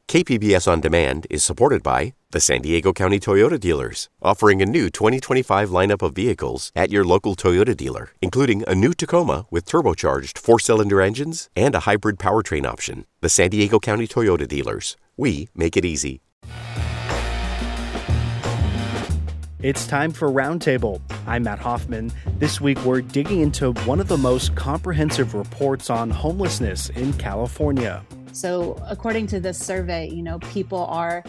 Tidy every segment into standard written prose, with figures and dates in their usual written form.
KPBS On Demand is supported by the San Diego County Toyota dealers, offering a new 2025 lineup of vehicles at your local Toyota dealer, including a new Tacoma with turbocharged 4-cylinder engines and a hybrid powertrain option. The San Diego County Toyota dealers. We make it easy. It's time for Roundtable. I'm Matt Hoffman. This week we're digging into one of the most comprehensive reports on homelessness in California. So according to this survey, people are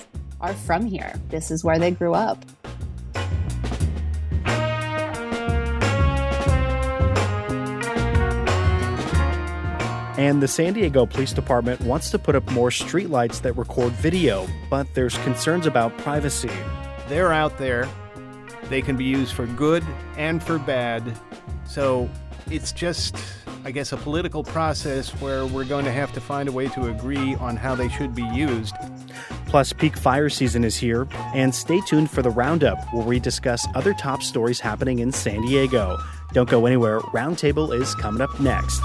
from here. This is where they grew up. And the San Diego Police Department wants to put up more streetlights that record video, but there's concerns about privacy. They're out there. They can be used for good and for bad. So it's just, I guess, a political process where we're going to have to find a way to agree on how they should be used. Plus, peak fire season is here, and stay tuned for the Roundup, where we discuss other top stories happening in San Diego. Don't go anywhere. Roundtable is coming up next.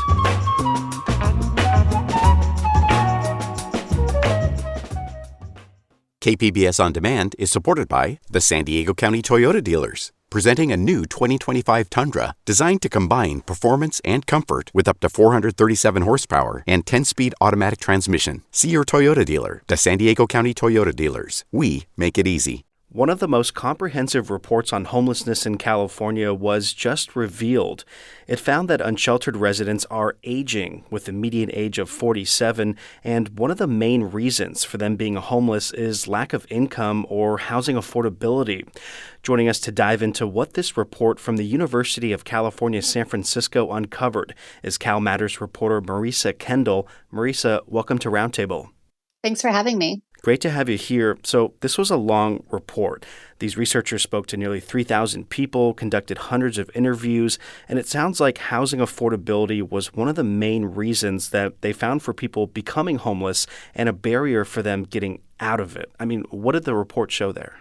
KPBS On Demand is supported by the San Diego County Toyota dealers, presenting a new 2025 Tundra designed to combine performance and comfort with up to 437 horsepower and 10-speed automatic transmission. See your Toyota dealer. The San Diego County Toyota dealers. We make it easy. One of the most comprehensive reports on homelessness in California was just revealed. It found that unsheltered residents are aging, with a median age of 47, and one of the main reasons for them being homeless is lack of income or housing affordability. Joining us to dive into what this report from the University of California, San Francisco uncovered is Cal Matters reporter Marisa Kendall. Marisa, welcome to Roundtable. Thanks for having me. Great to have you here. So this was a long report. These researchers spoke to nearly 3,000 people, conducted hundreds of interviews, and it sounds like housing affordability was one of the main reasons that they found for people becoming homeless and a barrier for them getting out of it. I mean, what did the report show there?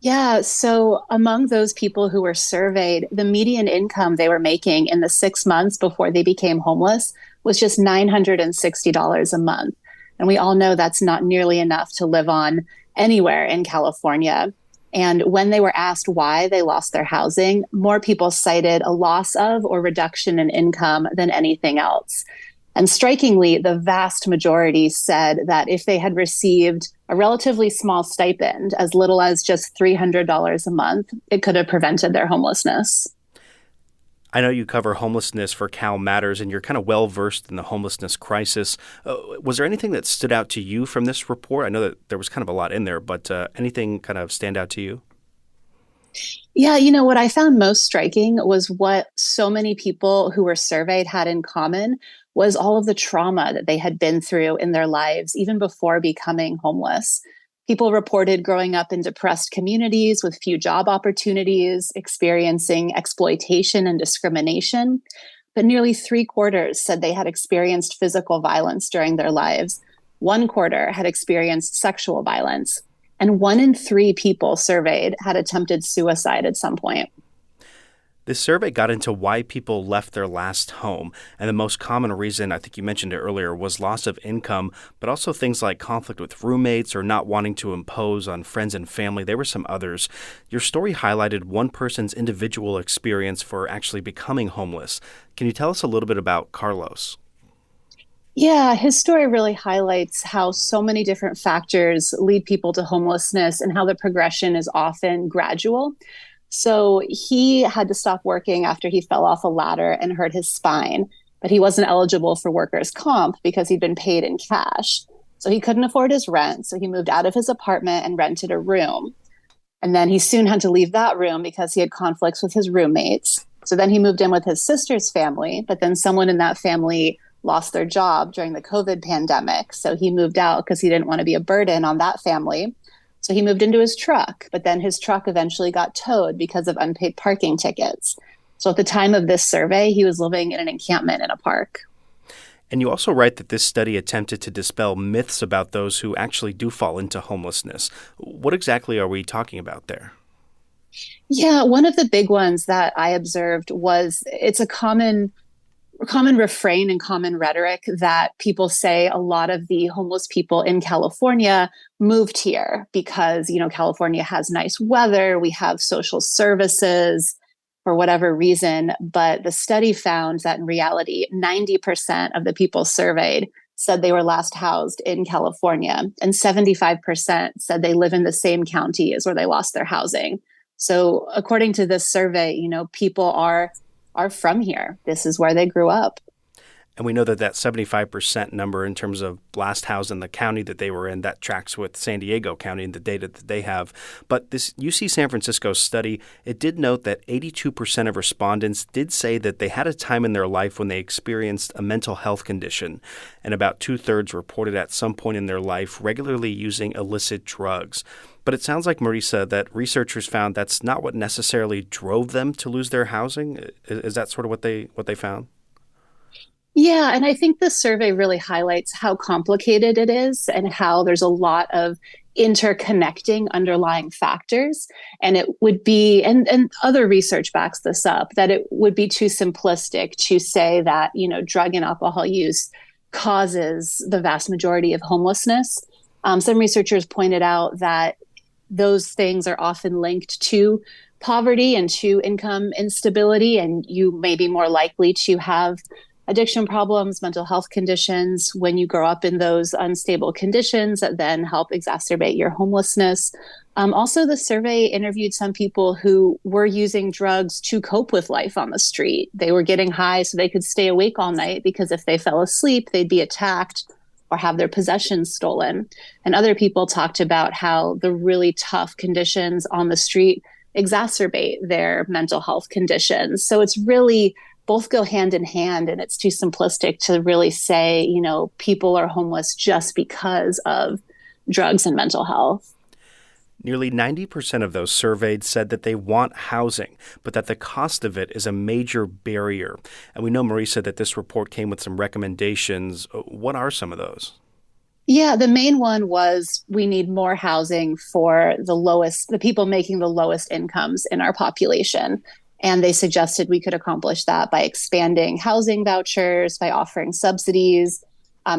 Yeah, so among those people who were surveyed, the median income they were making in the 6 months before they became homeless was just $960 a month. And we all know that's not nearly enough to live on anywhere in California. And when they were asked why they lost their housing, more people cited a loss of or reduction in income than anything else. And strikingly, the vast majority said that if they had received a relatively small stipend, as little as just $300 a month, it could have prevented their homelessness. I know you cover homelessness for Cal Matters, and you're kind of well-versed in the homelessness crisis. Was there anything that stood out to you from this report? I know that there was kind of a lot in there, but anything kind of stand out to you? Yeah, what I found most striking was what so many people who were surveyed had in common was all of the trauma that they had been through in their lives, even before becoming homeless. People reported growing up in depressed communities with few job opportunities, experiencing exploitation and discrimination. But nearly 3/4 said they had experienced physical violence during their lives. 1/4 had experienced sexual violence. And 1 in 3 people surveyed had attempted suicide at some point. This survey got into why people left their last home, and the most common reason, I think you mentioned it earlier, was loss of income, but also things like conflict with roommates or not wanting to impose on friends and family. There were some others. Your story highlighted one person's individual experience for actually becoming homeless. Can you tell us a little bit about Carlos? Yeah, his story really highlights how so many different factors lead people to homelessness and how the progression is often gradual. So he had to stop working after he fell off a ladder and hurt his spine, but he wasn't eligible for workers' comp because he'd been paid in cash. So he couldn't afford his rent, so he moved out of his apartment and rented a room. And then he soon had to leave that room because he had conflicts with his roommates. So then he moved in with his sister's family, but then someone in that family lost their job during the COVID pandemic. So he moved out because he didn't want to be a burden on that family. So he moved into his truck, but then his truck eventually got towed because of unpaid parking tickets. So at the time of this survey, he was living in an encampment in a park. And you also write that this study attempted to dispel myths about those who actually do fall into homelessness. What exactly are we talking about there? Yeah, one of the big ones that I observed was it's a common common refrain and common rhetoric that people say a lot of the homeless people in California moved here because, California has nice weather, we have social services for whatever reason. But the study found that in reality, 90% of the people surveyed said they were last housed in California, and 75% said they live in the same county as where they lost their housing. So according to this survey, people are from here. This is where they grew up. And we know that 75% number in terms of last housed in the county that they were in, that tracks with San Diego County and the data that they have. But this UC San Francisco study, it did note that 82% of respondents did say that they had a time in their life when they experienced a mental health condition. And about 2/3 reported at some point in their life regularly using illicit drugs. But it sounds like, Marisa, that researchers found that's not what necessarily drove them to lose their housing. Is that sort of what they found? Yeah, and I think this survey really highlights how complicated it is and how there's a lot of interconnecting underlying factors. And it would be, and other research backs this up, that it would be too simplistic to say that, drug and alcohol use causes the vast majority of homelessness. Some researchers pointed out that those things are often linked to poverty and to income instability, and you may be more likely to have addiction problems, mental health conditions when you grow up in those unstable conditions that then help exacerbate your homelessness. Also, the survey interviewed some people who were using drugs to cope with life on the street. They were getting high so they could stay awake all night, because if they fell asleep, they'd be attacked or have their possessions stolen. And other people talked about how the really tough conditions on the street exacerbate their mental health conditions. So it's really both go hand in hand, and it's too simplistic to really say, people are homeless just because of drugs and mental health. Nearly 90% of those surveyed said that they want housing, but that the cost of it is a major barrier. And we know, Marisa, that this report came with some recommendations. What are some of those? Yeah, the main one was we need more housing for the people making the lowest incomes in our population. And they suggested we could accomplish that by expanding housing vouchers, by offering subsidies,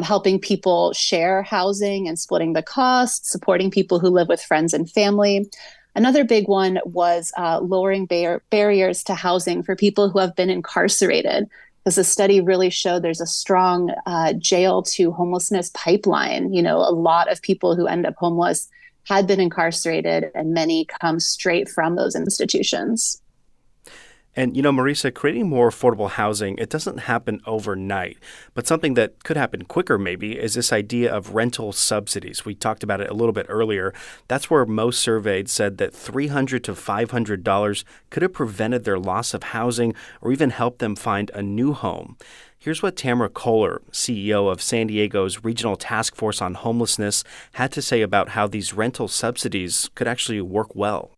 helping people share housing and splitting the costs, supporting people who live with friends and family. Another big one was lowering barriers to housing for people who have been incarcerated, because the study really showed there's a strong jail to homelessness pipeline. A lot of people who end up homeless had been incarcerated, and many come straight from those institutions. And, Marisa, creating more affordable housing, it doesn't happen overnight. But something that could happen quicker, maybe, is this idea of rental subsidies. We talked about it a little bit earlier. That's where most surveyed said that $300 to $500 could have prevented their loss of housing or even helped them find a new home. Here's what Tamara Kohler, CEO of San Diego's Regional Task Force on Homelessness, had to say about how these rental subsidies could actually work well.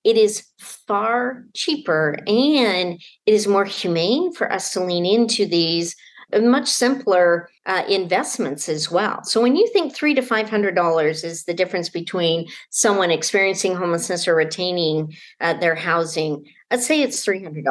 It is far cheaper, and it is more humane for us to lean into these much simpler investments as well. So when you think $300 to $500 is the difference between someone experiencing homelessness or retaining their housing, let's say it's $300.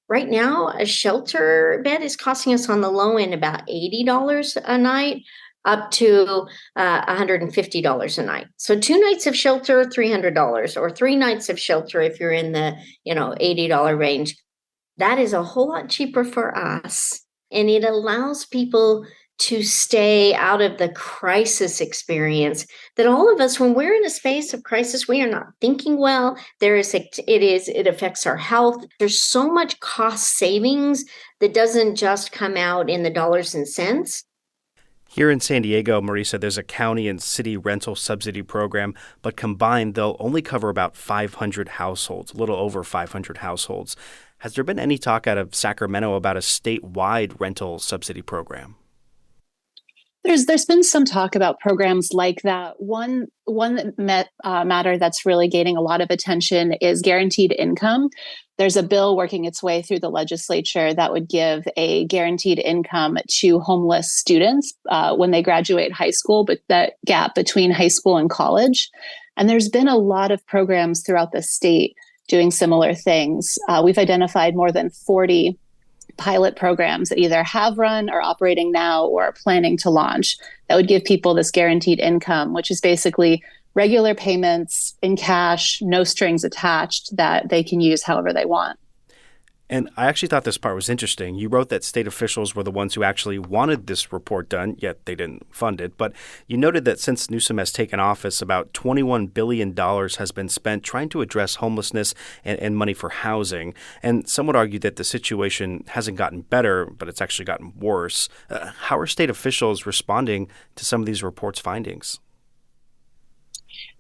Right now, a shelter bed is costing us on the low end about $80 a night, up to $150 a night. So 2 nights of shelter, $300, or 3 nights of shelter if you're in the $80 range. That is a whole lot cheaper for us, and it allows people to stay out of the crisis experience that all of us, when we're in a space of crisis, we are not thinking well. It affects our health. There's so much cost savings that doesn't just come out in the dollars and cents. Here in San Diego, Marisa, there's a county and city rental subsidy program, but combined, they'll only cover about 500 households, a little over 500 households. Has there been any talk out of Sacramento about a statewide rental subsidy program? There's been some talk about programs like that. One matter that's really gaining a lot of attention is guaranteed income. There's a bill working its way through the legislature that would give a guaranteed income to homeless students when they graduate high school, but that gap between high school and college. And there's been a lot of programs throughout the state doing similar things. We've identified more than 40 pilot programs that either have run or operating now or are planning to launch that would give people this guaranteed income, which is basically regular payments in cash, no strings attached, that they can use however they want. And I actually thought this part was interesting. You wrote that state officials were the ones who actually wanted this report done, yet they didn't fund it. But you noted that since Newsom has taken office, about $21 billion has been spent trying to address homelessness and money for housing. And some would argue that the situation hasn't gotten better, but it's actually gotten worse. How are state officials responding to some of these reports' findings?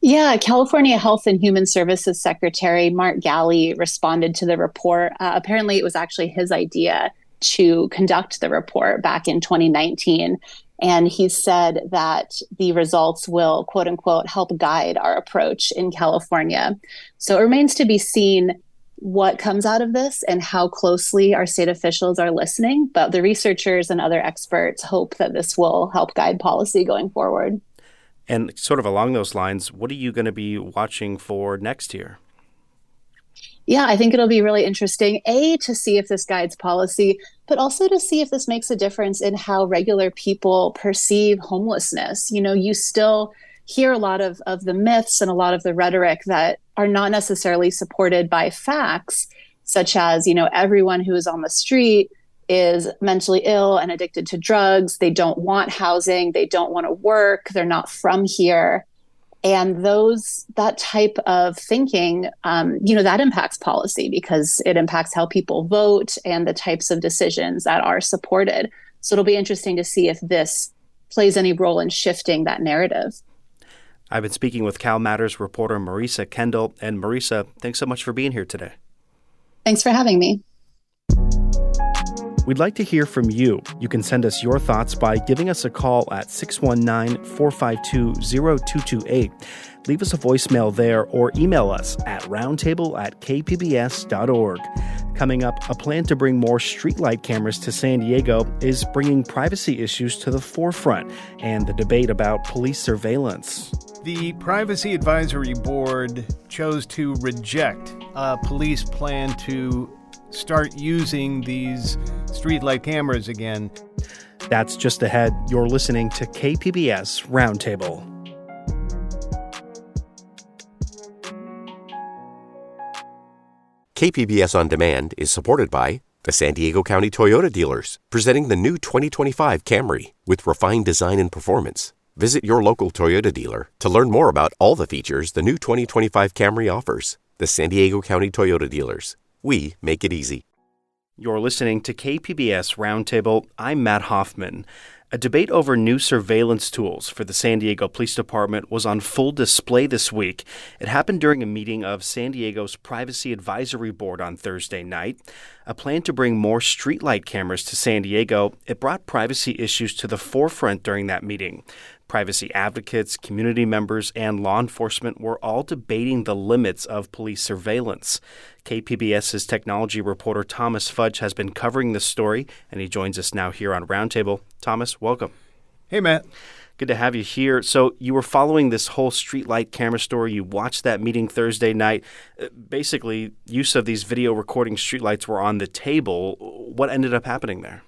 Yeah, California Health and Human Services Secretary Mark Galley responded to the report. Apparently, it was actually his idea to conduct the report back in 2019. And he said that the results will, quote unquote, help guide our approach in California. So it remains to be seen what comes out of this and how closely our state officials are listening. But the researchers and other experts hope that this will help guide policy going forward. And sort of along those lines, what are you going to be watching for next year? Yeah, I think it'll be really interesting, to see if this guides policy, but also to see if this makes a difference in how regular people perceive homelessness. You know, you still hear a lot of the myths and a lot of the rhetoric that are not necessarily supported by facts, such as, you know, everyone who is on the street is mentally ill and addicted to drugs. They don't want housing. They don't want to work. They're not from here. And that type of thinking, that impacts policy because it impacts how people vote and the types of decisions that are supported. So it'll be interesting to see if this plays any role in shifting that narrative. I've been speaking with Cal Matters reporter Marisa Kendall. And Marisa, thanks so much for being here today. Thanks for having me. We'd like to hear from you. You can send us your thoughts by giving us a call at 619-452-0228. Leave us a voicemail there or email us at roundtable@kpbs.org. Coming up, a plan to bring more streetlight cameras to San Diego is bringing privacy issues to the forefront and the debate about police surveillance. The Privacy Advisory Board chose to reject a police plan to start using these streetlight cameras again. That's just ahead. You're listening to KPBS Roundtable. KPBS On Demand is supported by the San Diego County Toyota dealers, presenting the new 2025 Camry with refined design and performance. Visit your local Toyota dealer to learn more about all the features the new 2025 Camry offers. The San Diego County Toyota dealers. We make it easy. You're listening to KPBS Roundtable. I'm Matt Hoffman. A debate over new surveillance tools for the San Diego Police Department was on full display this week. It happened during a meeting of San Diego's Privacy Advisory Board on Thursday night. A plan to bring more streetlight cameras to San Diego, it brought privacy issues to the forefront during that meeting. Privacy advocates, community members, and law enforcement were all debating the limits of police surveillance. KPBS's technology reporter Thomas Fudge has been covering this story, and he joins us now here on Roundtable. Thomas, welcome. Hey, Matt. Good to have you here. So you were following this whole streetlight camera story. You watched that meeting Thursday night. Basically, use of these video recording streetlights were on the table. What ended up happening there?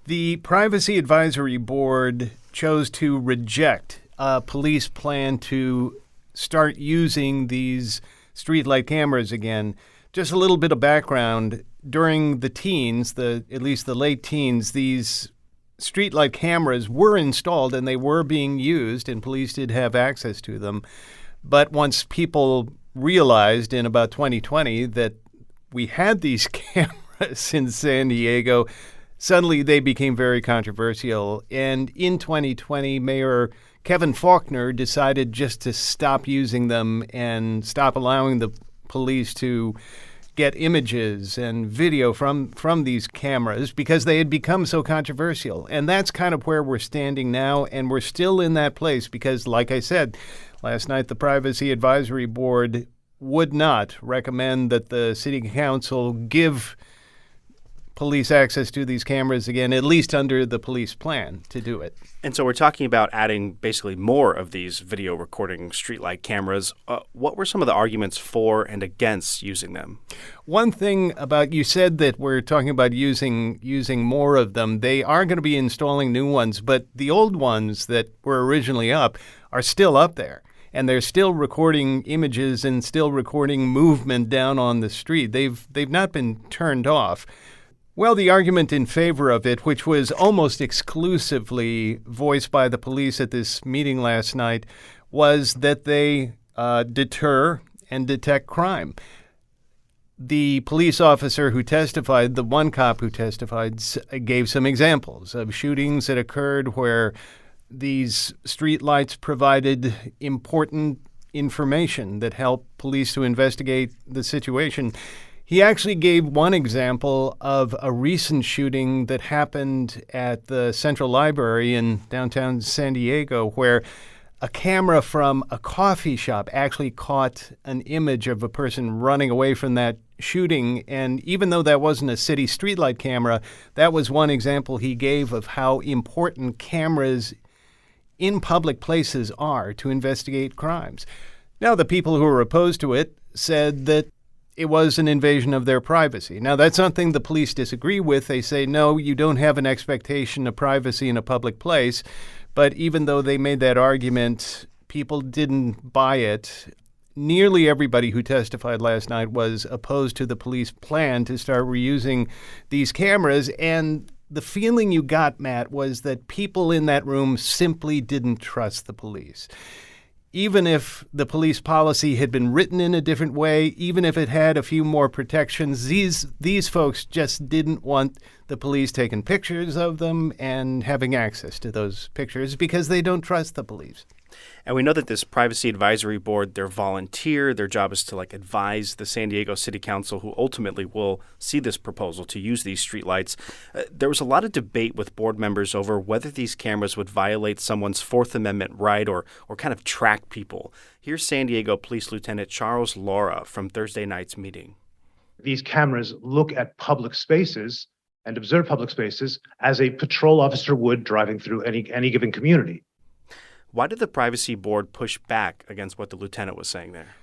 The Privacy Advisory Board chose to reject a police plan to start using these streetlight cameras again. Just a little bit of background. During the teens, at least the late teens, these streetlight cameras were installed and they were being used, and police did have access to them. But once people realized in about 2020 that we had these cameras in San Diego, suddenly they became very controversial. And in 2020, Mayor Kevin Faulconer decided just to stop using them and stop allowing the police to get images and video from these cameras because they had become so controversial. And that's kind of where we're standing now, and we're still in that place because, like I said, last night the Privacy Advisory Board would not recommend that the City Council give police access to these cameras again, at least under the police plan to do it. And so we're talking about adding basically more of these video recording streetlight cameras. What were some of the arguments for and against using them? One thing about, you said that we're talking about using more of them. They are going to be installing new ones, but the old ones that were originally up are still up there. And they're still recording images and still recording movement down on the street. They've not been turned off. Well, the argument in favor of it, which was almost exclusively voiced by the police at this meeting last night, was that they deter and detect crime. The police officer who testified, the one cop who testified, gave some examples of shootings that occurred where these streetlights provided important information that helped police to investigate the situation. He actually gave one example of a recent shooting that happened at the Central Library in downtown San Diego, where a camera from a coffee shop actually caught an image of a person running away from that shooting. And even though that wasn't a city streetlight camera, that was one example he gave of how important cameras in public places are to investigate crimes. Now, the people who were opposed to it said that it was an invasion of their privacy. Now, that's something the police disagree with. They say, no, you don't have an expectation of privacy in a public place. But even though they made that argument, people didn't buy it. Nearly everybody who testified last night was opposed to the police plan to start reusing these cameras. And the feeling you got, Matt, was that people in that room simply didn't trust the police. Even if the police policy had been written in a different way, even if it had a few more protections, these folks just didn't want the police taking pictures of them and having access to those pictures because they don't trust the police. And we know that this Privacy Advisory Board, they're volunteer. Their job is to advise the San Diego City Council, who ultimately will see this proposal to use these streetlights. There was a lot of debate with board members over whether these cameras would violate someone's Fourth Amendment right or kind of track people. Here's San Diego Police Lieutenant Charles Laura from Thursday night's meeting. These cameras look at public spaces and observe public spaces as a patrol officer would driving through any given community. Why did the Privacy Board push back against what the lieutenant was saying there?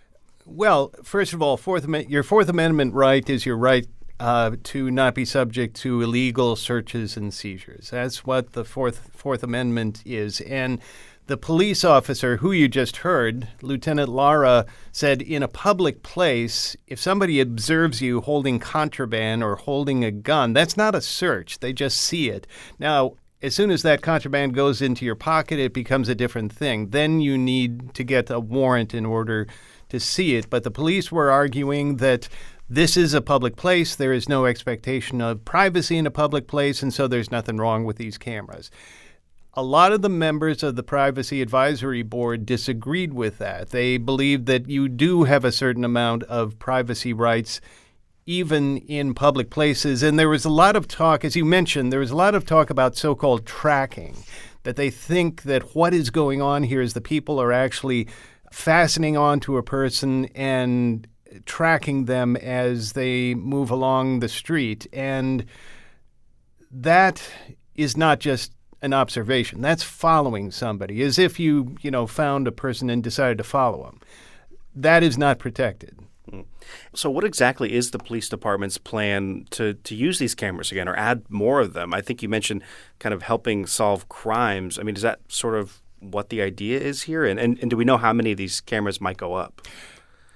Well, first of all, your Fourth Amendment right is your right to not be subject to illegal searches and seizures. That's what the Fourth Amendment is. And the police officer who you just heard, Lieutenant Lara, said in a public place, if somebody observes you holding contraband or holding a gun, that's not a search. They just see it. Now, as soon as that contraband goes into your pocket, it becomes a different thing. Then you need to get a warrant in order to see it. But the police were arguing that this is a public place. There is no expectation of privacy in a public place, and so there's nothing wrong with these cameras. A lot of the members of the Privacy Advisory Board disagreed with that. They believed that you do have a certain amount of privacy rights even in public places. And there was a lot of talk, as you mentioned, there was a lot of talk about so-called tracking, that they think that what is going on here is the people are actually fastening onto a person and tracking them as they move along the street. And that is not just an observation. That's following somebody, as if you found a person and decided to follow them. That is not protected. So what exactly is the police department's plan to use these cameras again or add more of them? I think you mentioned kind of helping solve crimes. I mean, is that sort of what the idea is here? And do we know how many of these cameras might go up?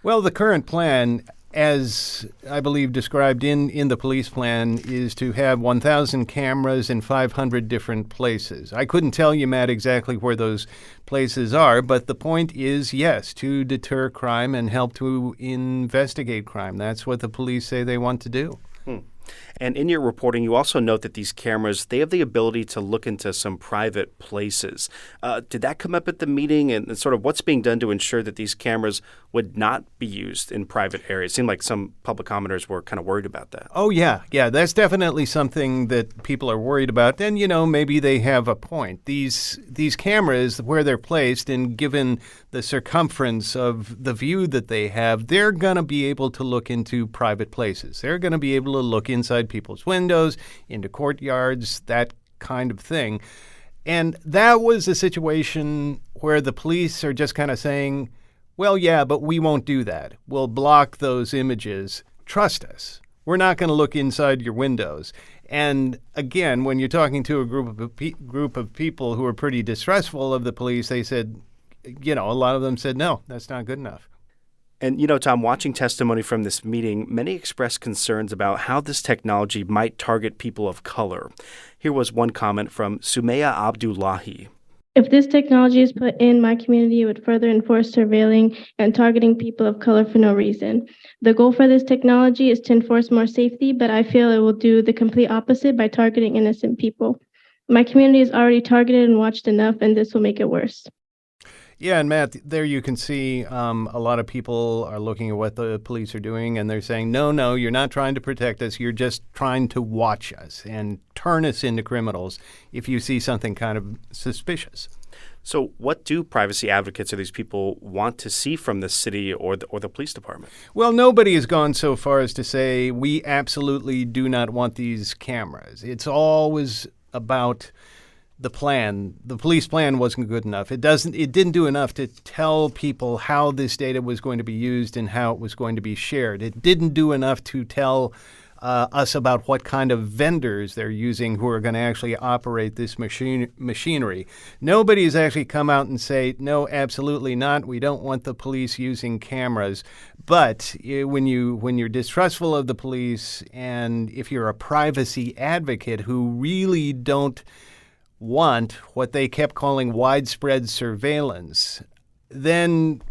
Well, the current plan, as I believe described in the police plan, is to have 1,000 cameras in 500 different places. I couldn't tell you, Matt, exactly where those places are, but the point is, yes, to deter crime and help to investigate crime. That's what the police say they want to do. And in your reporting, you also note that these cameras, they have the ability to look into some private places. Did that come up at the meeting, and sort of what's being done to ensure that these cameras would not be used in private areas? It seemed like some public commenters were kind of worried about that. Oh, yeah. That's definitely something that people are worried about. And, maybe they have a point. These cameras, where they're placed and given the circumference of the view that they have, they're going to be able to look into private places. They're going to be able to look inside people's windows, into courtyards, that kind of thing. And that was a situation where the police are just kind of saying, well, yeah, but we won't do that. We'll block those images. Trust us. We're not going to look inside your windows. And again, when you're talking to a group of people who are pretty distrustful of the police, they said, a lot of them said, no, that's not good enough. And, Tom, watching testimony from this meeting, many expressed concerns about how this technology might target people of color. Here was one comment from Sumeya Abdullahi. If this technology is put in my community, it would further enforce surveilling and targeting people of color for no reason. The goal for this technology is to enforce more safety, but I feel it will do the complete opposite by targeting innocent people. My community is already targeted and watched enough, and this will make it worse. Yeah, and Matt, there you can see a lot of people are looking at what the police are doing, and they're saying, no, you're not trying to protect us. You're just trying to watch us and turn us into criminals if you see something kind of suspicious. So what do privacy advocates or these people want to see from the city or the police department? Well, nobody has gone so far as to say we absolutely do not want these cameras. It's always about the plan. The police plan wasn't good enough. It didn't do enough to tell people how this data was going to be used and how it was going to be shared. It didn't do enough to tell us about what kind of vendors they're using who are going to actually operate this machinery. Nobody's actually come out and say, no, absolutely not. We don't want the police using cameras. But when you're distrustful of the police, and if you're a privacy advocate who really don't want what they kept calling widespread surveillance, then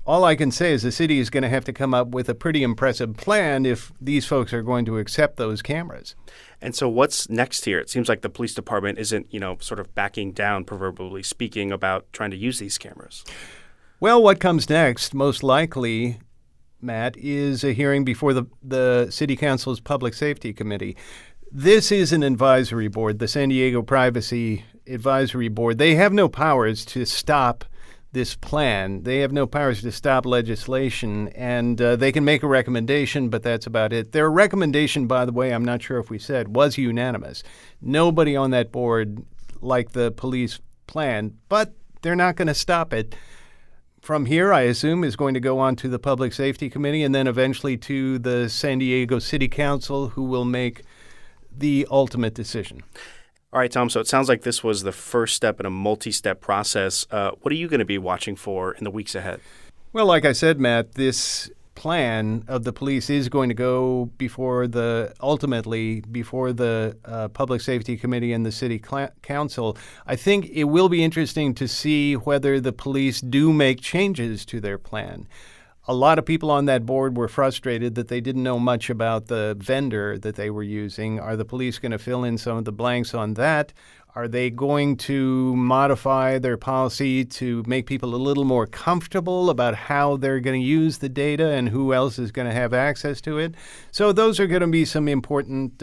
all I can say is the city is going to have to come up with a pretty impressive plan if these folks are going to accept those cameras. And so what's next here? It seems like the police department isn't, sort of backing down, proverbially speaking, about trying to use these cameras. Well, what comes next, most likely, Matt, is a hearing before the City Council's Public Safety Committee. This is an advisory board, the San Diego Privacy Advisory Board. They have no powers to stop this plan. They have no powers to stop legislation, and they can make a recommendation, but that's about it. Their recommendation, by the way, I'm not sure if we said, was unanimous. Nobody on that board liked the police plan, but they're not going to stop it. From here, I assume, is going to go on to the Public Safety Committee and then eventually to the San Diego City Council, who will make the ultimate decision. All right, Tom, so it sounds like this was the first step in a multi-step process. What are you going to be watching for in the weeks ahead? Well, like I said, Matt, this plan of the police is going to go ultimately before the Public Safety Committee and the City Council. I think it will be interesting to see whether the police do make changes to their plan. A lot of people on that board were frustrated that they didn't know much about the vendor that they were using. Are the police going to fill in some of the blanks on that? Are they going to modify their policy to make people a little more comfortable about how they're going to use the data and who else is going to have access to it? So those are going to be some important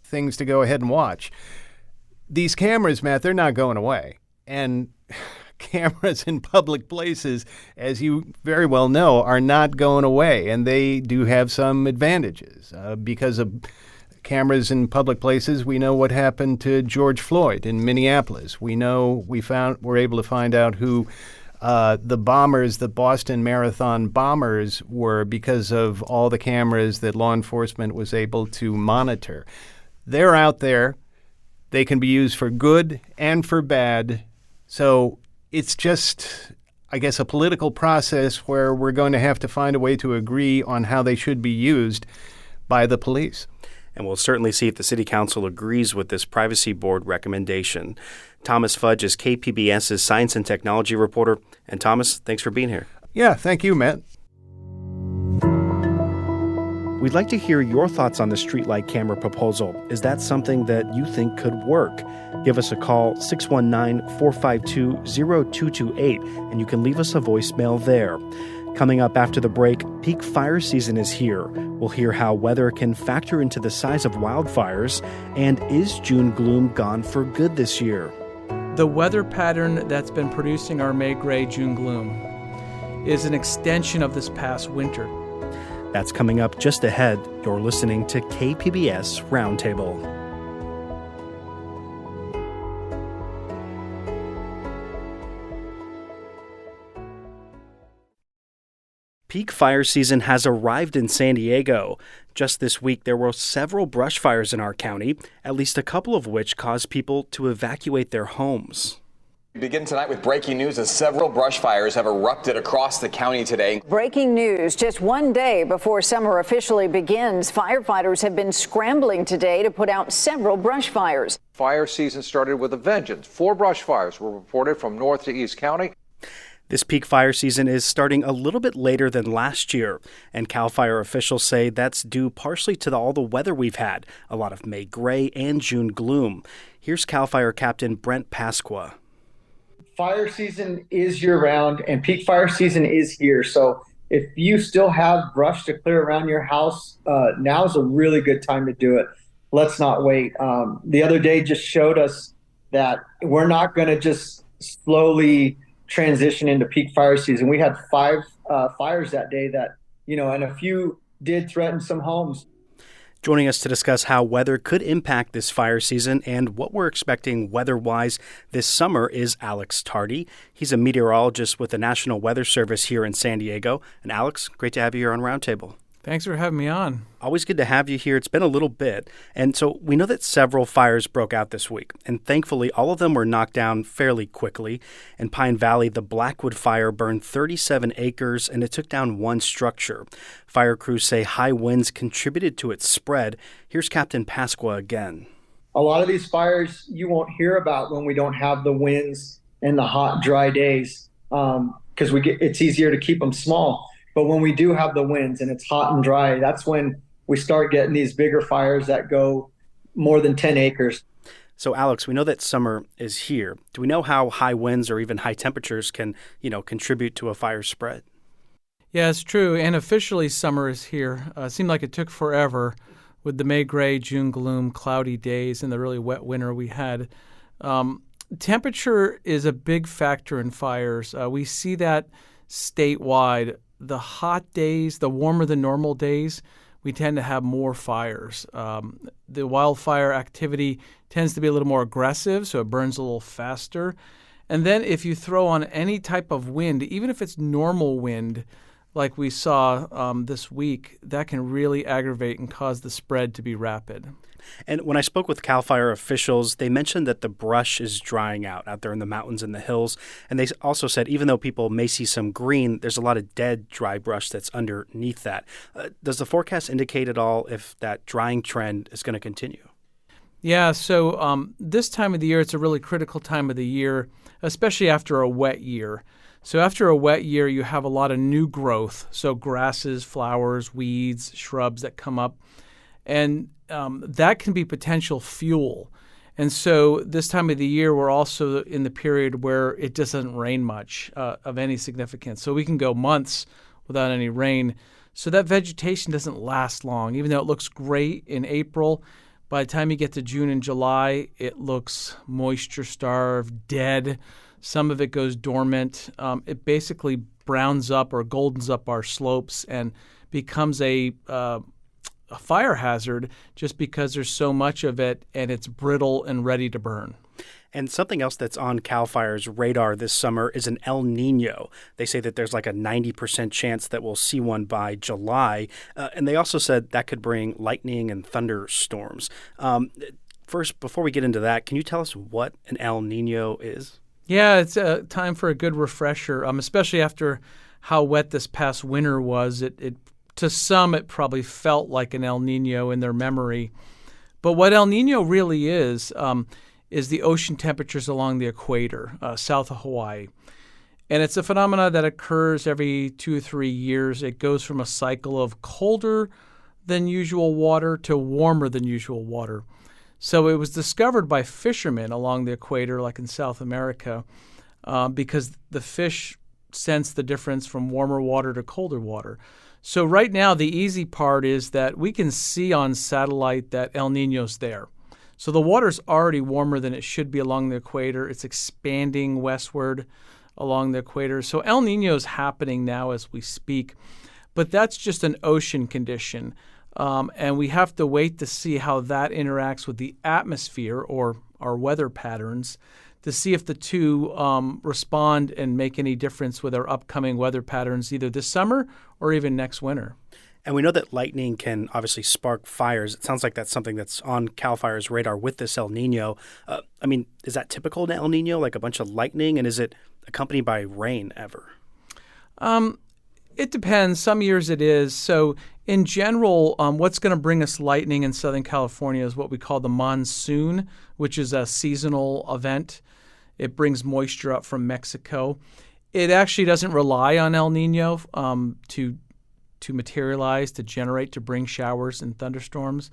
things to go ahead and watch. These cameras, Matt, they're not going away. And cameras in public places, as you very well know, are not going away, and they do have some advantages. Because of cameras in public places, we know what happened to George Floyd in Minneapolis. We know we're able to find out who the bombers, the Boston Marathon bombers, were because of all the cameras that law enforcement was able to monitor. They're out there. They can be used for good and for bad. So it's just, I guess, a political process where we're going to have to find a way to agree on how they should be used by the police. And we'll certainly see if the City Council agrees with this Privacy Board recommendation. Thomas Fudge is KPBS's science and technology reporter. And Thomas, thanks for being here. Yeah, thank you, Matt. We'd like to hear your thoughts on the streetlight camera proposal. Is that something that you think could work? Give us a call, 619-452-0228, and you can leave us a voicemail there. Coming up after the break, peak fire season is here. We'll hear how weather can factor into the size of wildfires, and is June gloom gone for good this year? The weather pattern that's been producing our May gray June gloom is an extension of this past winter. That's coming up just ahead. You're listening to KPBS Roundtable. Peak fire season has arrived in San Diego. Just this week, there were several brush fires in our county, at least a couple of which caused people to evacuate their homes. We begin tonight with breaking news as several brush fires have erupted across the county today. Breaking news just one day before summer officially begins. Firefighters have been scrambling today to put out several brush fires. Fire season started with a vengeance. 4 brush fires were reported from North to East County. This peak fire season is starting a little bit later than last year, and CAL FIRE officials say that's due partially to all the weather we've had, a lot of May gray and June gloom. Here's CAL FIRE Captain Brent Pasqua. Fire season is year-round, and peak fire season is here. So if you still have brush to clear around your house, now is a really good time to do it. Let's not wait. The other day just showed us that we're not going to just slowly transition into peak fire season. We had 5 fires that day that, and a few did threaten some homes. Joining us to discuss how weather could impact this fire season and what we're expecting weather-wise this summer is Alex Tardy. He's a meteorologist with the National Weather Service here in San Diego. And Alex, great to have you here on Roundtable. Thanks for having me on. Always good to have you here. It's been a little bit. And so we know that several fires broke out this week. And thankfully, all of them were knocked down fairly quickly. In Pine Valley, the Blackwood fire burned 37 acres and it took down 1 structure. Fire crews say high winds contributed to its spread. Here's Captain Pasqua again. A lot of these fires you won't hear about when we don't have the winds and the hot, dry days because it's easier to keep them small. But when we do have the winds and it's hot and dry, that's when we start getting these bigger fires that go more than 10 acres. So, Alex, we know that summer is here. Do we know how high winds or even high temperatures can, contribute to a fire spread? Yeah, it's true. And officially, summer is here. It seemed like it took forever with the May gray, June gloom, cloudy days, and the really wet winter we had. Temperature is a big factor in fires. We see that statewide. The hot days, the warmer than normal days, we tend to have more fires. The wildfire activity tends to be a little more aggressive, so it burns a little faster. And then if you throw on any type of wind, even if it's normal wind, like we saw this week, that can really aggravate and cause the spread to be rapid. And when I spoke with CAL FIRE officials, they mentioned that the brush is drying out there in the mountains and the hills. And they also said even though people may see some green, there's a lot of dead dry brush that's underneath that. Does the forecast indicate at all if that drying trend is going to continue? Yeah, so this time of the year, it's a really critical time of the year, especially after a wet year. So after a wet year, you have a lot of new growth, so grasses, flowers, weeds, shrubs that come up. And that can be potential fuel. And so this time of the year, we're also in the period where it just doesn't rain much of any significance. So we can go months without any rain. So that vegetation doesn't last long. Even though it looks great in April, by the time you get to June and July, it looks moisture-starved, dead. Some of it goes dormant. It basically browns up or goldens up our slopes and becomes a fire hazard just because there's so much of it and it's brittle and ready to burn. And something else that's on CAL FIRE's radar this summer is an El Nino. They say that there's like a 90% chance that we'll see one by July. And they also said that could bring lightning and thunderstorms. First, before we get into that, can you tell us what an El Nino is? Yeah, it's time for a good refresher, especially after how wet this past winter was. It to some, it probably felt like an El Nino in their memory. But what El Nino really is the ocean temperatures along the equator, south of Hawaii. And it's a phenomenon that occurs every 2 or 3 years. It goes from a cycle of colder than usual water to warmer than usual water. So it was discovered by fishermen along the equator, like in South America, because the fish sense the difference from warmer water to colder water. So right now, the easy part is that we can see on satellite that El Nino's there. So the water's already warmer than it should be along the equator. It's expanding westward along the equator. So El Nino's happening now as we speak. but that's just an ocean condition. And we have to wait to see how that interacts with the atmosphere or our weather patterns to see if the two respond and make any difference with our upcoming weather patterns either this summer or even next winter. And we know that lightning can obviously spark fires. It sounds like that's something that's on CAL FIRE's radar with this El Nino. Is that typical in El Nino, like a bunch of lightning? And is it accompanied by rain ever? It depends. Some years it is. So in general, what's going to bring us lightning in Southern California is what we call the monsoon, which is a seasonal event. It brings moisture up from Mexico. It actually doesn't rely on El Nino to materialize, to generate, to bring showers and thunderstorms.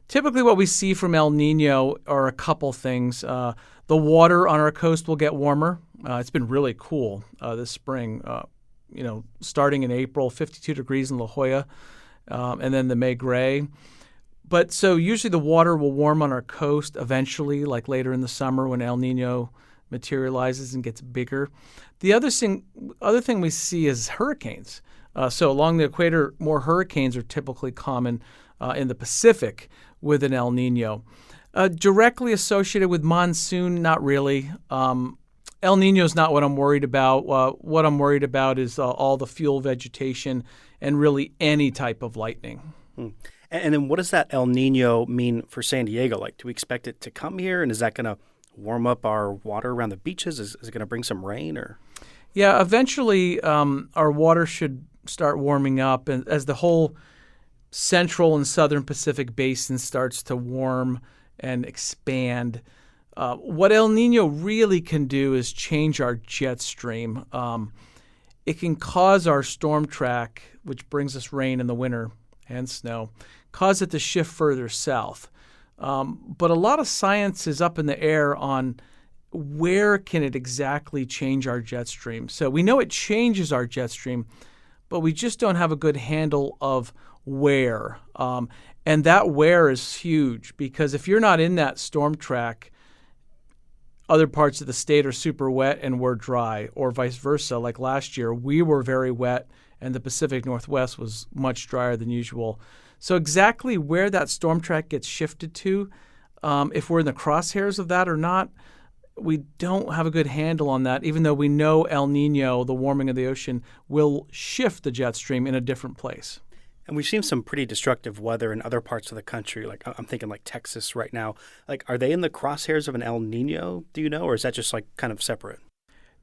Typically what we see from El Nino are a couple things. The water on our coast will get warmer. It's been really cool this spring. Starting in April, 52 degrees in La Jolla, and then the May Gray. But so usually the water will warm on our coast eventually, like later in the summer when El Nino materializes and gets bigger. The other thing we see is hurricanes. So along the equator, more hurricanes are typically common in the Pacific with an El Nino. Directly associated with monsoon, not really. El Nino is not what I'm worried about. What I'm worried about is all the fuel vegetation and really any type of lightning. And then what does that El Nino mean for San Diego? Like, do we expect it to come here? And is that going to warm up our water around the beaches? Is it going to bring some rain? Or? Yeah, eventually our water should start warming up. And as the whole central and southern Pacific basin starts to warm and expand, what El Nino really can do is change our jet stream. It can cause our storm track, which brings us rain in the winter and snow, cause it to shift further south. But a lot of science is up in the air on where can it exactly change our jet stream. So we know it changes our jet stream, but we just don't have a good handle of where. And that where is huge because if you're not in that storm track, other parts of the state are super wet and we're dry, or vice versa. Like last year, we were very wet and the Pacific Northwest was much drier than usual. So exactly where that storm track gets shifted to, if we're in the crosshairs of that or not, we don't have a good handle on that, even though we know El Nino, the warming of the ocean, will shift the jet stream in a different place. And we've seen some pretty destructive weather in other parts of the country. Like I'm thinking like Texas right now. Like, are they in the crosshairs of an El Nino, do you know, or is that just like kind of separate?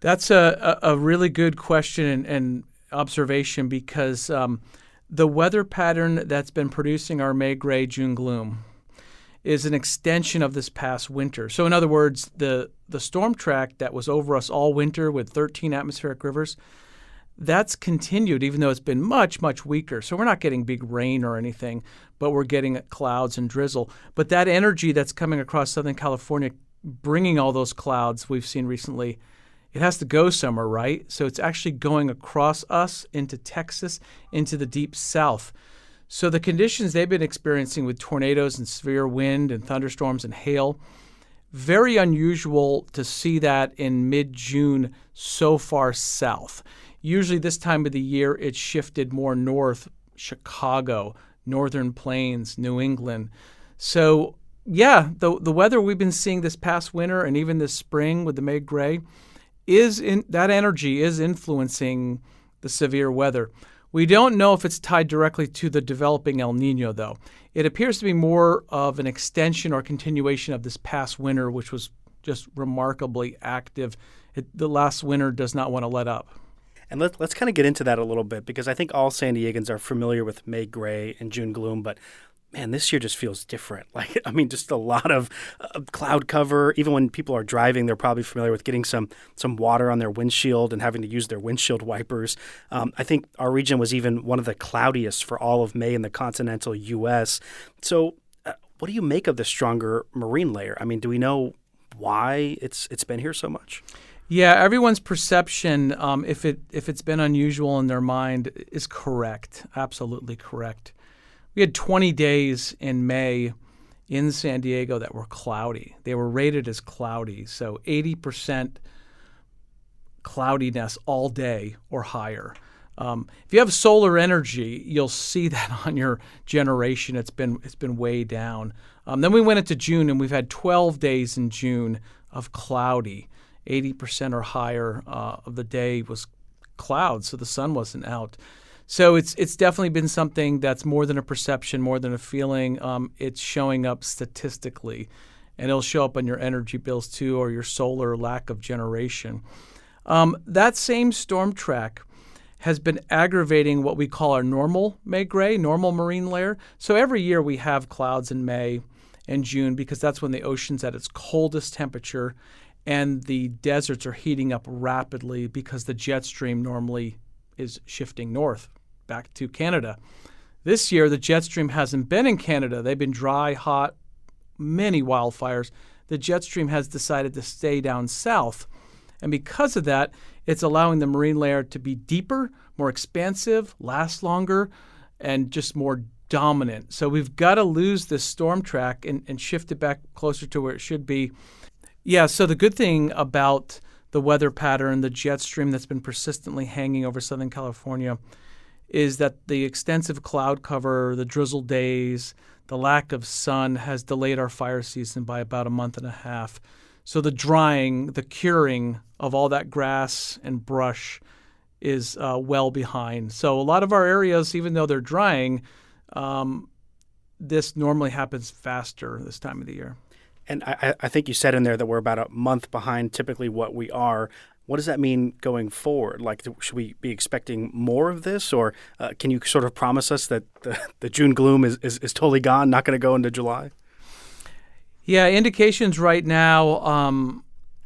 That's a really good question and observation because the weather pattern that's been producing our May Gray, June gloom is an extension of this past winter. So in other words, the storm track that was over us all winter with 13 atmospheric rivers, that's continued even though it's been much, much weaker. So we're not getting big rain or anything, but we're getting clouds and drizzle. But that energy that's coming across Southern California, bringing all those clouds we've seen recently, it has to go somewhere, right? So it's actually going across us into Texas, into the deep south. So the conditions they've been experiencing with tornadoes and severe wind and thunderstorms and hail, very unusual to see that in mid-June so far south. Usually this time of the year, it's shifted more north, Chicago, Northern Plains, New England. So, yeah, the weather we've been seeing this past winter and even this spring with the May Gray, that energy is influencing the severe weather. We don't know if it's tied directly to the developing El Nino, though. It appears to be more of an extension or continuation of this past winter, which was just remarkably active. The last winter does not want to let up. And let's kind of get into that a little bit because I think all San Diegans are familiar with May Gray and June gloom, but man, this year just feels different. Just a lot of cloud cover. Even when people are driving, they're probably familiar with getting some water on their windshield and having to use their windshield wipers. I think our region was even one of the cloudiest for all of May in the continental U.S. So what do you make of the stronger marine layer? I mean, do we know why it's been here so much? Yeah, everyone's perception, if it's been unusual in their mind, is correct, absolutely correct. We had 20 days in May in San Diego that were cloudy. They were rated as cloudy, so 80% cloudiness all day or higher. If you have solar energy, you'll see that on your generation. It's been way down. Then we went into June, and we've had 12 days in June of cloudy. 80% or higher of the day was clouds, so the sun wasn't out. So it's definitely been something that's more than a perception, more than a feeling. It's showing up statistically, and it'll show up on your energy bills too, or your solar lack of generation. That same storm track has been aggravating what we call our normal May gray, normal marine layer. So every year we have clouds in May and June because that's when the ocean's at its coldest temperature and the deserts are heating up rapidly because the jet stream normally is shifting north back to Canada. This year, the jet stream hasn't been in Canada. They've been dry, hot, many wildfires. The jet stream has decided to stay down south. And because of that, it's allowing the marine layer to be deeper, more expansive, last longer, and just more dominant. So we've got to lose this storm track and shift it back closer to where it should be. Yeah, so the good thing about the weather pattern, the jet stream that's been persistently hanging over Southern California, is that the extensive cloud cover, the drizzle days, the lack of sun has delayed our fire season by about a month and a half. So the drying, the curing of all that grass and brush is well behind. So a lot of our areas, even though they're drying, this normally happens faster this time of the year. And I think you said in there that we're about a month behind typically what we are. What does that mean going forward? Like, should we be expecting more of this? Or can you sort of promise us that the June gloom is totally gone, not going to go into July? Yeah, indications right now,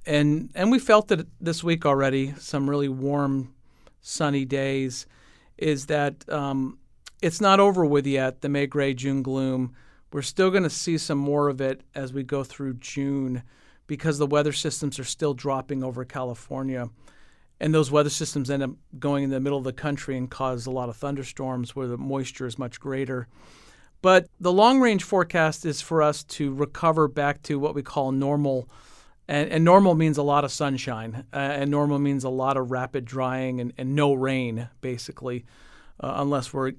and we felt it this week already, some really warm, sunny days, is that it's not over with yet, the May gray, June gloom. We're still going to see some more of it as we go through June because the weather systems are still dropping over California. And those weather systems end up going in the middle of the country and cause a lot of thunderstorms where the moisture is much greater. But the long-range forecast is for us to recover back to what we call normal. And normal means a lot of sunshine. And normal means a lot of rapid drying and no rain, basically, unless we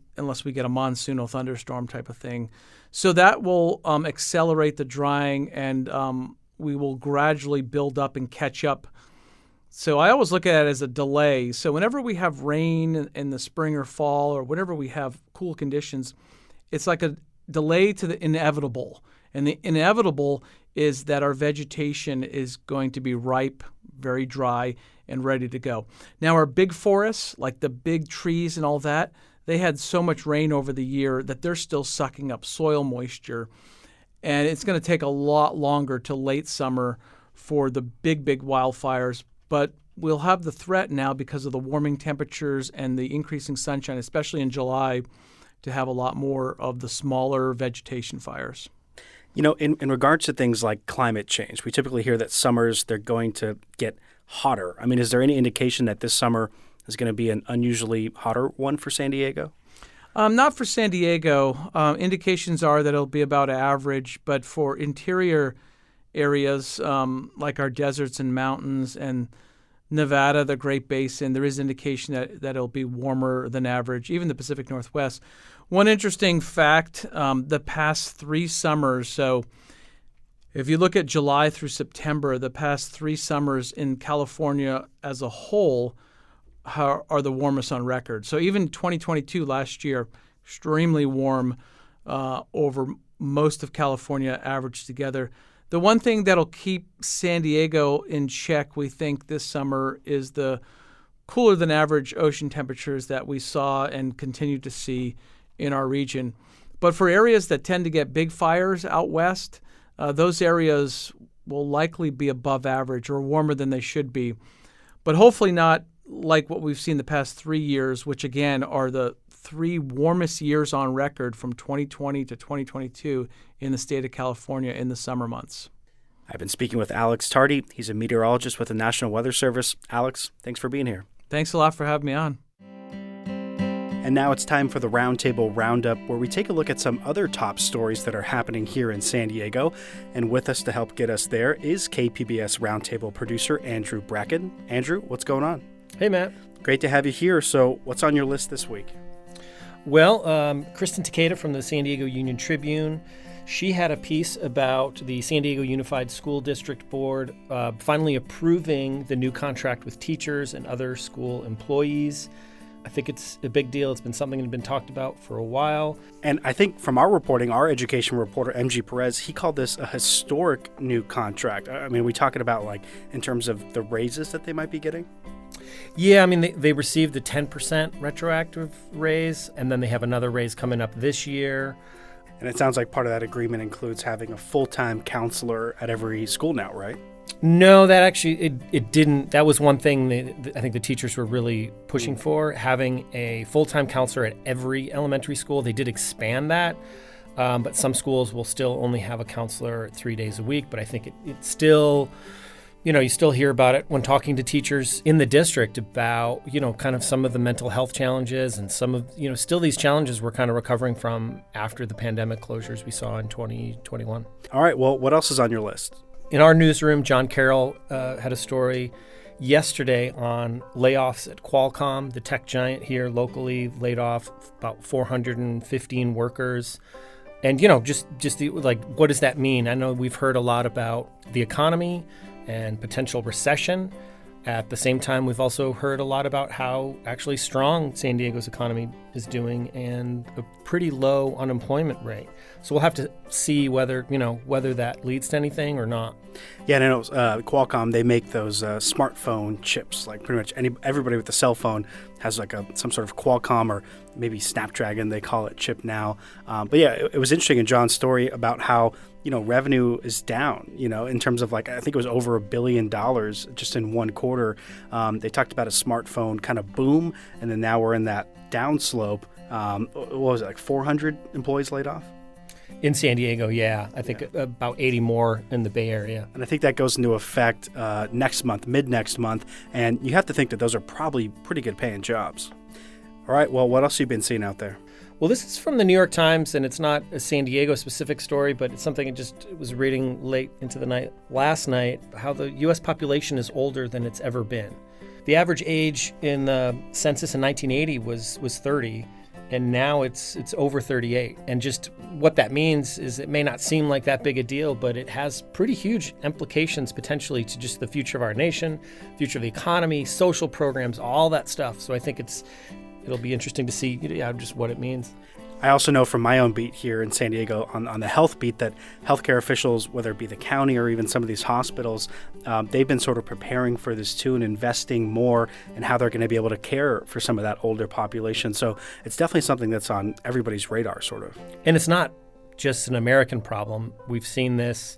get a monsoonal thunderstorm type of thing. So that will accelerate the drying, and we will gradually build up and catch up. So I always look at it as a delay. So whenever we have rain in the spring or fall, or whenever we have cool conditions, it's like a delay to the inevitable. And the inevitable is that our vegetation is going to be ripe, very dry, and ready to go. Now, our big forests, like the big trees and all that, they had so much rain over the year that they're still sucking up soil moisture. And it's going to take a lot longer till late summer for the big wildfires. But we'll have the threat now because of the warming temperatures and the increasing sunshine, especially in July, to have a lot more of the smaller vegetation fires. You know, in regards to things like climate change, we typically hear that summers, they're going to get hotter. I mean, is there any indication that this summer is going to be an unusually hotter one for San Diego? Not for San Diego. Indications are that it'll be about average, but for interior areas like our deserts and mountains and Nevada, the Great Basin, there is indication that it'll be warmer than average, even the Pacific Northwest. One interesting fact, the past 3 summers, so if you look at July through September, the past 3 summers in California as a whole are the warmest on record. So even 2022, last year, extremely warm over most of California averaged together. The one thing that'll keep San Diego in check, we think, this summer is the cooler than average ocean temperatures that we saw and continue to see in our region. But for areas that tend to get big fires out west, those areas will likely be above average or warmer than they should be. But hopefully not like what we've seen the past 3 years, which again are the 3 warmest years on record from 2020 to 2022 in the state of California in the summer months. I've been speaking with Alex Tardy. He's a meteorologist with the National Weather Service. Alex, thanks for being here. Thanks a lot for having me on. And now it's time for the Roundtable Roundup, where we take a look at some other top stories that are happening here in San Diego. And with us to help get us there is KPBS Roundtable producer Andrew Bracken. Andrew, what's going on? Hey, Matt. Great to have you here. So what's on your list this week? Well, Kristen Takeda from the San Diego Union Tribune, she had a piece about the San Diego Unified School District Board finally approving the new contract with teachers and other school employees. I think it's a big deal. It's been something that's been talked about for a while. And I think from our reporting, our education reporter, MG Perez, he called this a historic new contract. I mean, are we talking about like in terms of the raises that they might be getting? Yeah, I mean, they received a 10% retroactive raise, and then they have another raise coming up this year. And it sounds like part of that agreement includes having a full-time counselor at every school now, right? No, that actually, it didn't. That was one thing I think the teachers were really pushing for, having a full-time counselor at every elementary school. They did expand that, but some schools will still only have a counselor 3 days a week. But I think it's still... you still hear about it when talking to teachers in the district about, kind of some of the mental health challenges and some of, still these challenges we're kind of recovering from after the pandemic closures we saw in 2021. All right. Well, what else is on your list? In our newsroom, John Carroll had a story yesterday on layoffs at Qualcomm, the tech giant here locally, laid off about 415 workers. And, just what does that mean? I know we've heard a lot about the economy and potential recession. At the same time, we've also heard a lot about how actually strong San Diego's economy is doing and a pretty low unemployment rate. So we'll have to see whether that leads to anything or not. Yeah, and I know Qualcomm, they make those smartphone chips. Like pretty much everybody with a cell phone has like some sort of Qualcomm or maybe Snapdragon, they call it, chip now. But yeah, it was interesting in John's story about how revenue is down, in terms of I think it was over $1 billion just in one quarter. They talked about a smartphone kind of boom, and then now we're in that downslope. What was it, like 400 employees laid off? In San Diego, yeah. I think about 80 more in the Bay Area. And I think that goes into effect next month, mid-next month. And you have to think that those are probably pretty good paying jobs. All right, well, what else have you been seeing out there? Well, this is from the New York Times, and it's not a San Diego-specific story, but it's something I just was reading late into the night last night, how the U.S. population is older than it's ever been. The average age in the census in 1980 was 30, and now it's over 38. And just what that means is it may not seem like that big a deal, but it has pretty huge implications potentially to just the future of our nation, future of the economy, social programs, all that stuff. So I think it'll be interesting to see just what it means. I also know from my own beat here in San Diego on the health beat that healthcare officials, whether it be the county or even some of these hospitals, they've been sort of preparing for this too and investing more in how they're going to be able to care for some of that older population. So it's definitely something that's on everybody's radar, sort of. And it's not just an American problem. We've seen this.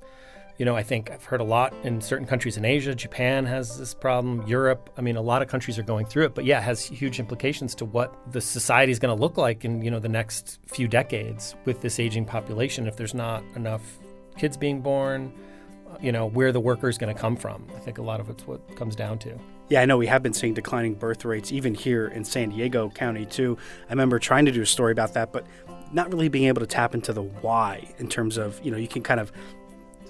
I think I've heard a lot in certain countries in Asia. Japan has this problem. Europe. I mean, a lot of countries are going through it. But yeah, it has huge implications to what the society is going to look like in, the next few decades with this aging population. If there's not enough kids being born, where the worker is going to come from. I think a lot of it's what it comes down to. Yeah, I know we have been seeing declining birth rates even here in San Diego County, too. I remember trying to do a story about that, but not really being able to tap into the why in terms of, you can kind of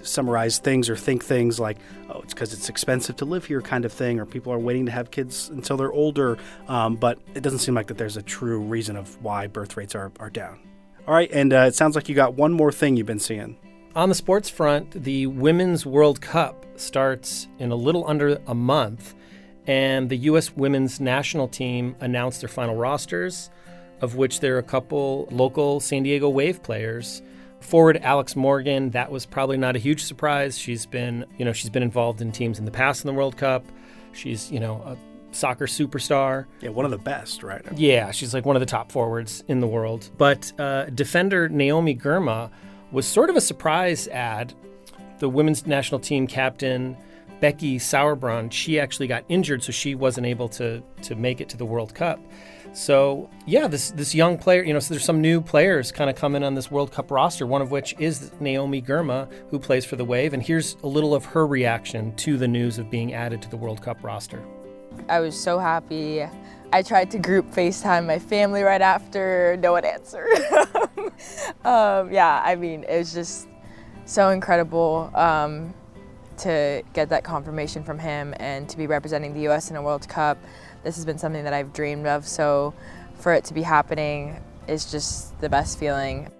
summarize things or think things like, oh, it's because it's expensive to live here kind of thing, or people are waiting to have kids until they're older. But it doesn't seem like that there's a true reason of why birth rates are down. All right, and it sounds like you got one more thing you've been seeing. On the sports front, the Women's World Cup starts in a little under a month, and the U.S. women's national team announced their final rosters, of which there are a couple local San Diego Wave players. Forward Alex Morgan, that was probably not a huge surprise. She's been involved in teams in the past in the World Cup. She's, a soccer superstar. Yeah, one of the best, right? Yeah, she's like one of the top forwards in the world. But defender Naomi Girma was sort of a surprise ad. The women's national team captain Becky Sauerbrunn, she actually got injured, so she wasn't able to make it to the World Cup. So, yeah, this young player, so there's some new players kind of coming on this World Cup roster, one of which is Naomi Girma, who plays for the Wave. And here's a little of her reaction to the news of being added to the World Cup roster. I was so happy. I tried to group FaceTime my family right after. No one answered. It was just so incredible to get that confirmation from him and to be representing the U.S. in a World Cup. This has been something that I've dreamed of, so for it to be happening is just the best feeling.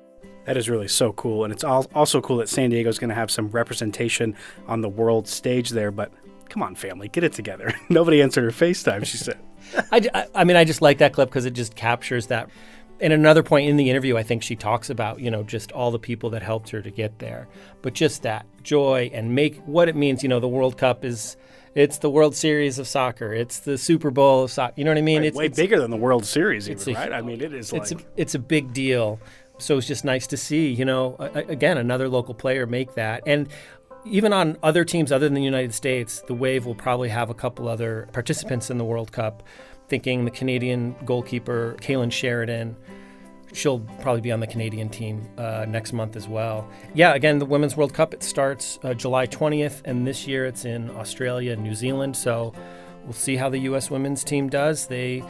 That is really so cool. And it's also cool that San Diego is going to have some representation on the world stage there. But come on, family, get it together. Nobody answered her FaceTime, she said. I mean, I just like that clip because it just captures that. And another point in the interview, I think she talks about, just all the people that helped her to get there. But just that joy and make what it means, the World Cup it's the World Series of soccer. It's the Super Bowl of soccer. You know what I mean? Right, it's way bigger than the World Series even, right? I mean, it is it's a big deal. So it's just nice to see, again, another local player make that. And even on other teams other than the United States, the Wave will probably have a couple other participants in the World Cup. Thinking the Canadian goalkeeper, Kaylin Sheridan, she'll probably be on the Canadian team next month as well. Yeah, again, the Women's World Cup, it starts July 20th, and this year it's in Australia and New Zealand. So we'll see how the U.S. women's team does. They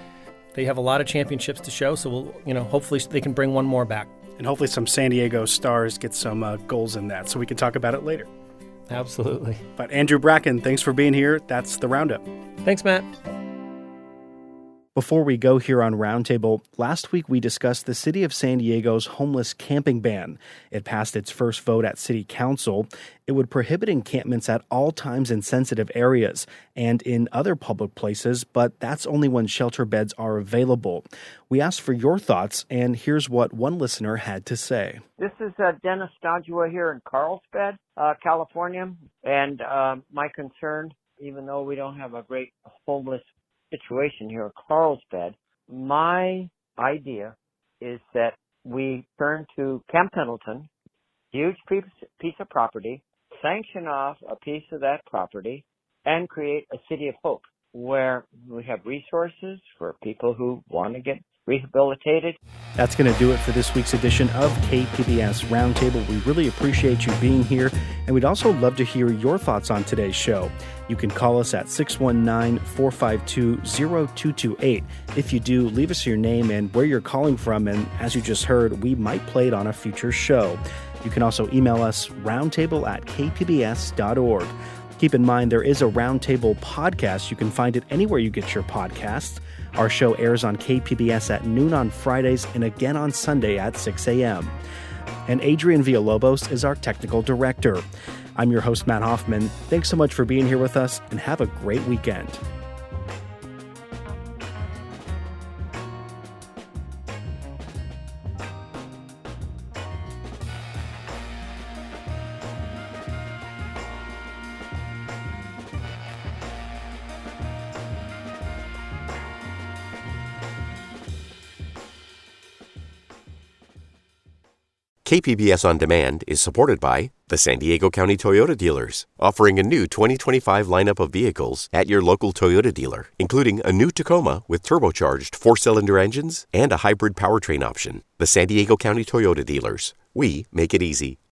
have a lot of championships to show, so hopefully they can bring one more back. And hopefully some San Diego stars get some goals in that, so we can talk about it later. Absolutely. But Andrew Bracken, thanks for being here. That's the Roundup. Thanks, Matt. Before we go here on Roundtable, last week we discussed the city of San Diego's homeless camping ban. It passed its first vote at City Council. It would prohibit encampments at all times in sensitive areas and in other public places, but that's only when shelter beds are available. We asked for your thoughts, and here's what one listener had to say. This is Dennis Stodua here in Carlsbad, California, and my concern, even though we don't have a great homeless situation here in Carlsbad, my idea is that we turn to Camp Pendleton, huge piece of property, sanction off a piece of that property, and create a city of hope where we have resources for people who want to get rehabilitated. That's going to do it for this week's edition of KPBS Roundtable. We really appreciate you being here, and we'd also love to hear your thoughts on today's show. You can call us at 619-452-0228. If you do, leave us your name and where you're calling from, and as you just heard, we might play it on a future show. You can also email us roundtable@kpbs.org. Keep in mind, there is a Roundtable podcast. You can find it anywhere you get your podcasts. Our show airs on KPBS at noon on Fridays and again on Sunday at 6 a.m. And Adrian Villalobos is our technical director. I'm your host, Matt Hoffman. Thanks so much for being here with us, and have a great weekend. KPBS On Demand is supported by the San Diego County Toyota dealers, offering a new 2025 lineup of vehicles at your local Toyota dealer, including a new Tacoma with turbocharged 4-cylinder engines and a hybrid powertrain option. The San Diego County Toyota dealers. We make it easy.